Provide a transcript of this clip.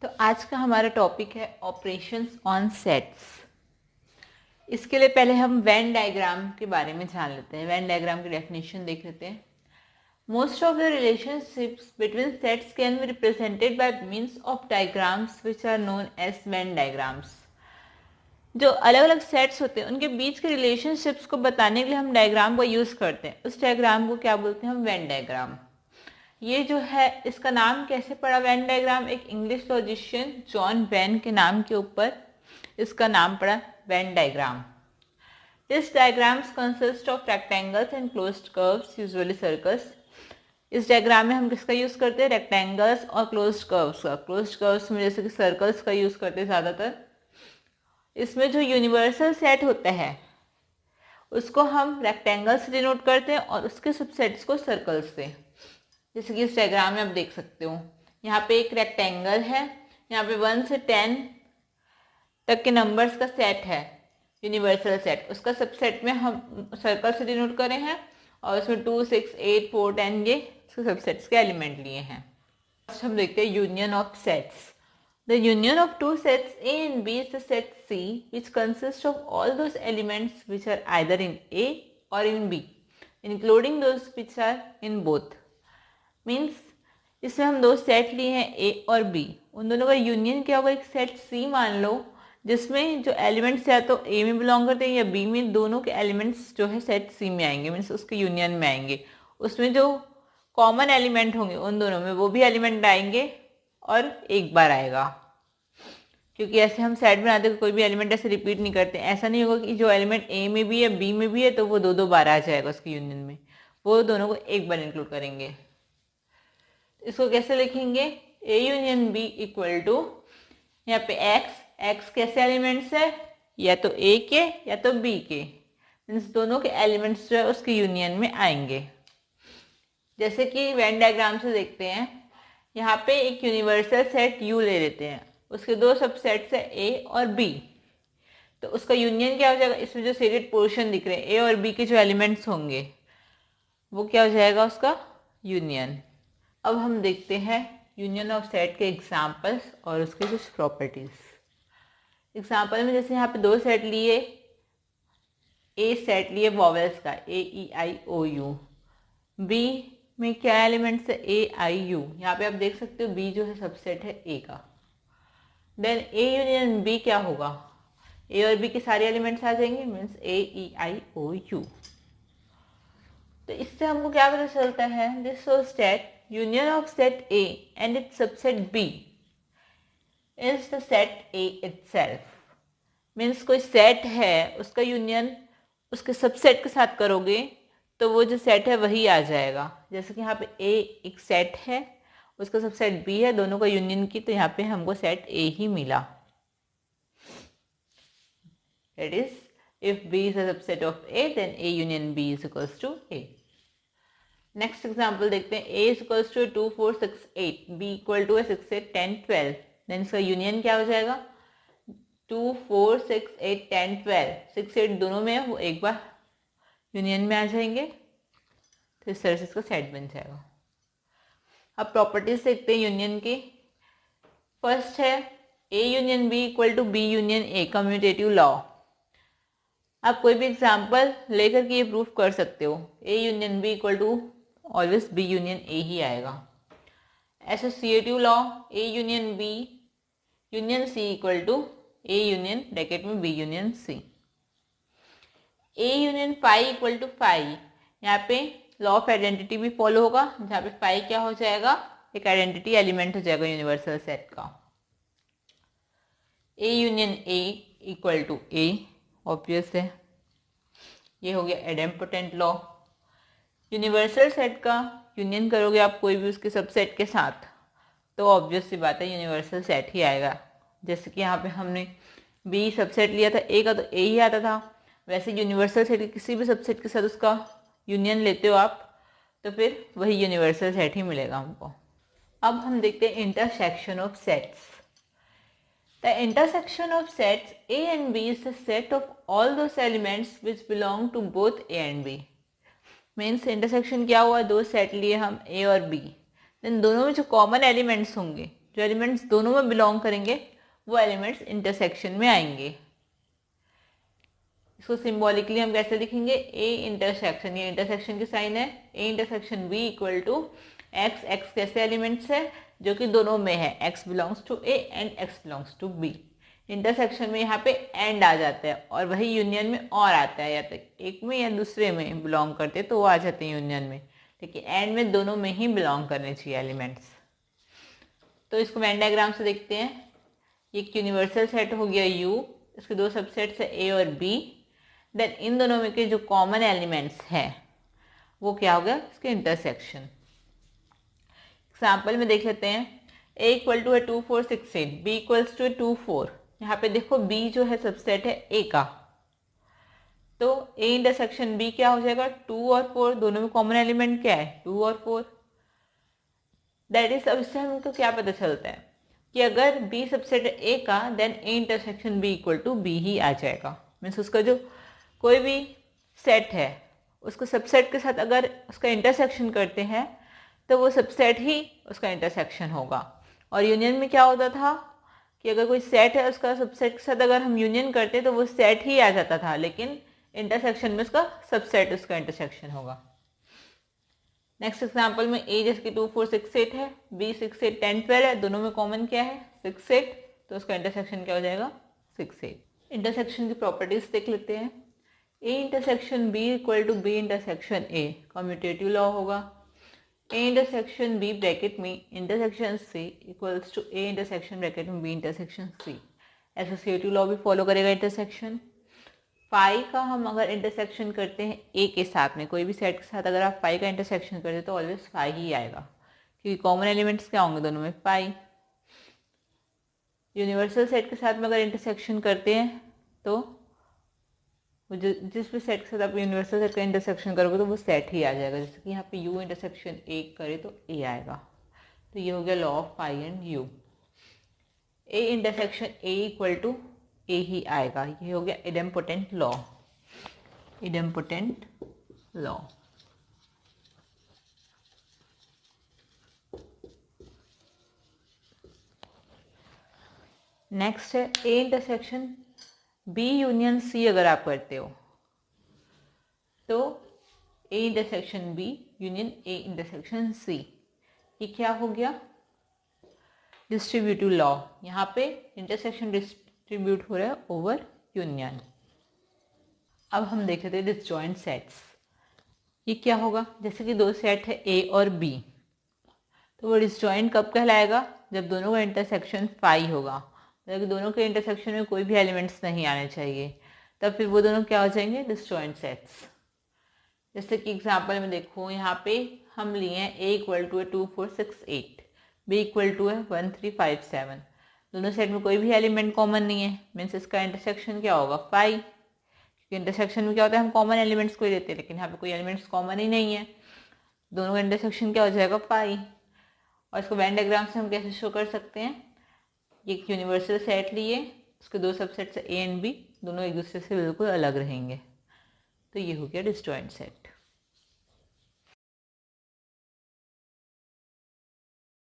तो आज का हमारा टॉपिक है ऑपरेशंस ऑन सेट्स। इसके लिए पहले हम वेन डायग्राम के बारे में जान लेते हैं। वेन डायग्राम की डेफिनेशन देख लेते हैं। Most of the relationships between sets can be represented by means of diagrams which are known as Venn diagrams. जो अलग अलग सेट्स होते हैं उनके बीच के रिलेशनशिप्स को बताने के लिए हम डायग्राम का यूज़ करते हैं। उस डायग्राम को क्या बोलते हैं हम? Venn diagram. ये जो है इसका नाम कैसे पड़ा वेन डायग्राम? एक इंग्लिश लॉजिशियन जॉन वेन के नाम के ऊपर इसका नाम पड़ा Venn diagram. This diagrams consist of rectangles and closed curves usually circles. इस डायग्राम में हम किसका यूज़ करते हैं? रेक्टेंगल्स और क्लोज्ड कर्व्स का। क्लोज्ड कर्व्स में जैसे कि सर्कल्स का यूज़ करते हैं ज़्यादातर। इसमें जो यूनिवर्सल सेट होता है उसको हम रेक्टेंगल से डिनोट करते हैं और उसके सबसेट्स को सर्कल्स से। जैसे कि इस डायग्राम में आप देख सकते हो, यहाँ पे एक रेक्टेंगल है, यहाँ पे 1 से 10 तक के नंबर्स का सेट है, यूनिवर्सल सेट। उसका सबसेट में हम सर्कल से डिनोट करे हैं और उसमें 2, 6, 8, 4, 10 ये सबसेट्स के एलिमेंट लिए हैं। हम देखते हैं union of sets. The union of two sets A and B is the set C, which consists of all those elements which are either in A or in B, including those which are in both. Means इसमें हम दो set लिए हैं A और B, उन दोनों का union क्या होगा? एक सेट C मान लो, जिसमें जो एलिमेंट्स या तो A में बिलोंग करते हैं या B में, दोनों के एलिमेंट्स जो है सेट C में आएंगे, मीन्स उसके यूनियन में आएंगे। उसमें जो कॉमन एलिमेंट होंगे उन दोनों में वो भी एलिमेंट आएंगे और एक बार आएगा, क्योंकि ऐसे हम सेट बनाते हैं कोई भी एलिमेंट ऐसे रिपीट नहीं करते। ऐसा नहीं होगा कि जो एलिमेंट ए में भी है बी में भी है तो वो दो बार आ जाएगा उसके यूनियन में, वो दोनों को एक बार इंक्लूड करेंगे। इसको कैसे लिखेंगे? A union B equal to, यहाँ पे एक्स कैसे एलिमेंट्स है? या तो ए के या तो बी के, मीन्स दोनों के एलिमेंट्स जो है उसके यूनियन में आएंगे। जैसे कि वेन डायग्राम से देखते हैं, यहाँ पे एक यूनिवर्सल सेट यू ले लेते हैं, उसके दो सबसेट्स है ए और बी, तो उसका यूनियन क्या हो जाएगा? इसमें जो शेडेड पोर्शन दिख रहे हैं ए और बी के जो एलिमेंट्स होंगे वो क्या हो जाएगा? उसका यूनियन। अब हम देखते हैं यूनियन ऑफ सेट के एग्जाम्पल्स और उसके कुछ प्रॉपर्टीज। एग्जाम्पल में जैसे यहाँ पे दो सेट लिए, ए सेट लिए वॉवेल्स का ए ई आई ओ यू, बी में क्या एलिमेंट्स है? ए आई यू। यहाँ पे आप देख सकते हो बी जो है सबसेट है ए का। देन ए यूनियन बी क्या होगा? ए और बी के सारे एलिमेंट्स आ जाएंगे, means A E I O you. तो इससे हमको क्या पता चलता है? This shows that union of set A and its subset B is the set A itself. Means कोई सेट है उसका यूनियन उसके सबसेट के साथ करोगे तो वो जो सेट है वही आ जाएगा। जैसे कि यहाँ पे ए एक सेट है, उसका सबसेट बी है, दोनों का यूनियन की, तो यहाँ पे हमको सेट ए ही मिला। That is, if B is a subset of A, then A union B is equals to A. Next example देखते हैं, A is equals to 2, 4, 6, 8, B equal to 6, 8, 10, 12. Then इसका यूनियन क्या हो जाएगा? 2, 4, 6, 8, 10, 12. 6, 8 दोनों में वो एक बार यूनियन में आ जाएंगे, तो इस तरह से इसका सेट बन जाएगा। अब प्रॉपर्टीज देखते हैं यूनियन की। फर्स्ट है A union B equal to B union A, commutative law. आप कोई भी एग्जाम्पल लेकर के ये प्रूफ कर सकते हो। A union B equal to always B union A ही आएगा। Associative law, A union B union C equal to A union bracket में B union C. A union phi equal to phi, यहाँ पे law of identity भी follow होगा, जहाँ पे phi क्या हो जाएगा? एक आइडेंटिटी एलिमेंट हो जाएगा यूनिवर्सल सेट का। A union A equal to A, obvious है, ये हो गया एडेम्पोटेंट लॉ। यूनिवर्सल सेट का यूनियन करोगे आप कोई भी उसके सबसेट के साथ तो ऑब्वियस सी बात है यूनिवर्सल सेट ही आएगा। जैसे कि यहाँ पे हमने बी सबसेट लिया था ए का, तो ए ही आता था। वैसे यूनिवर्सल सेट के किसी भी सबसेट के साथ उसका यूनियन लेते हो आप तो फिर वही यूनिवर्सल सेट ही मिलेगा हमको। अब हम देखते हैं intersection of sets. The intersection of sets A and B is the set of all those elements which belong to both A and B. Means intersection क्या हुआ? दो सेट लिए हम A और B, देन दोनों में जो कॉमन एलिमेंट्स होंगे जो एलिमेंट्स दोनों में बिलोंग करेंगे वो एलिमेंट्स इंटरसेक्शन में आएंगे। इसको सिंबॉलिकली हम कैसे लिखेंगे, ए इंटरसेक्शन, ये इंटरसेक्शन की साइन है, A intersection B equal to X, X कैसे एलिमेंट्स है जो कि दोनों में है, X belongs to A and X belongs to B. Intersection में यहाँ पे एंड आ जाता है और वही यूनियन में और आता है, या तो एक में या दूसरे में बिलोंग करते तो वो आ जाते हैं यूनियन में, लेकिन एंड में दोनों में ही बिलोंग करने चाहिए एलिमेंट्स। तो इसको वेन डायग्राम से देखते हैं। ये एक यूनिवर्सल सेट हो गया U, इसके दो सबसेट्स है A और B। देन इन दोनों में के जो कॉमन एलिमेंट्स हैं वो क्या हो गया, इसके इंटरसेक्शन। एग्जाम्पल में देख लेते हैं। A इक्वल टू है 2 4 6 8, B इक्वल्स टू 2 4। यहाँ पे देखो B जो है सबसेट है A का, तो A इंटरसेक्शन B क्या हो जाएगा, 2 और 4, दोनों में कॉमन एलिमेंट क्या है, 2 और 4। दैट इज, अब इससे हमको क्या पता चलता है कि अगर B सबसेट A का, then A intersection B equal to B ही आ जाएगा। मीन्स उसका जो कोई भी सेट है उसको सबसेट के साथ अगर उसका इंटरसेक्शन करते हैं तो वो सबसेट ही उसका इंटरसेक्शन होगा। और यूनियन में क्या होता था कि अगर कोई सेट है उसका सबसेट के साथ अगर हम यूनियन करते तो वो सेट ही आ जाता था, लेकिन इंटरसेक्शन में उसका सबसेट उसका इंटरसेक्शन होगा। नेक्स्ट एग्जांपल में A जैसे कि 2 4 6 8 है, B 6 8 10 12 है, दोनों में कॉमन क्या है 6 8, तो उसका इंटरसेक्शन क्या हो जाएगा 6 8। इंटरसेक्शन की प्रॉपर्टीज देख लेते हैं। A intersection B equal to B intersection A, commutative law होगा। A इंटरसेक्शन B ब्रैकेट में intersection C equals to A intersection bracket में B intersection C, associative law भी फॉलो करेगा इंटरसेक्शन। फाई का हम अगर इंटरसेक्शन करते हैं ए के साथ में, कोई भी सेट के साथ अगर आप फाई का इंटरसेक्शन करते हैं तो ऑलवेज फाई ही आएगा, क्योंकि कॉमन एलिमेंट्स क्या होंगे दोनों में, फाई। यूनिवर्सल सेट के साथ में अगर इंटरसेक्शन करते हैं तो जिस भी सेट के साथ आप यूनिवर्सल सेट का इंटरसेक्शन करोगे तो वो सेट ही आ जाएगा। जैसे कि यहाँ पे यू इंटरसेक्शन ए करे तो ए आएगा, तो ये हो गया law of phi and U. A intersection A equal to A ही आएगा, ये हो गया idempotent law, idempotent law. Next है A intersection B union C अगर आप करते हो तो A intersection B union A intersection C, ये क्या हो गया डिस्ट्रीब्यूटिव लॉ। यहाँ पे इंटरसेक्शन डिस्ट्रीब्यूट हो रहा है ओवर यूनियन। अब हम देख लेते हैं डिसजॉइंट सेट्स। ये क्या होगा, जैसे कि दो सेट है ए और बी, तो वो डिसजॉइंट कब कहलाएगा, जब दोनों का इंटरसेक्शन फाई होगा, मतलब दोनों के इंटरसेक्शन में कोई भी एलिमेंट्स नहीं आने चाहिए, तब फिर वो दोनों क्या हो जाएंगे डिसजॉइंट सेट्स। जैसे कि एग्जांपल में देखो, यहाँ पे हम लिए हैं ए इक्वल टू है 2 4 6 8, बी इक्वल टू है 1 3 5 7, दोनों सेट में कोई भी एलिमेंट कॉमन नहीं है, मीन्स इसका इंटरसेक्शन क्या होगा फाई, क्योंकि इंटरसेक्शन में क्या होता है हम कॉमन एलिमेंट्स को ही लेते हैं, लेकिन यहाँ पे कोई एलिमेंट्स कॉमन ही नहीं है, दोनों का इंटरसेक्शन क्या हो जाएगा फाई। और इसको वेन डायग्राम से हम कैसे शो कर सकते हैं, ये एक यूनिवर्सल सेट लिए, उसके दो सबसेट्स ए एंड बी, दोनों एक दूसरे से बिल्कुल अलग रहेंगे, तो ये हो गया डिसजॉइंट सेट।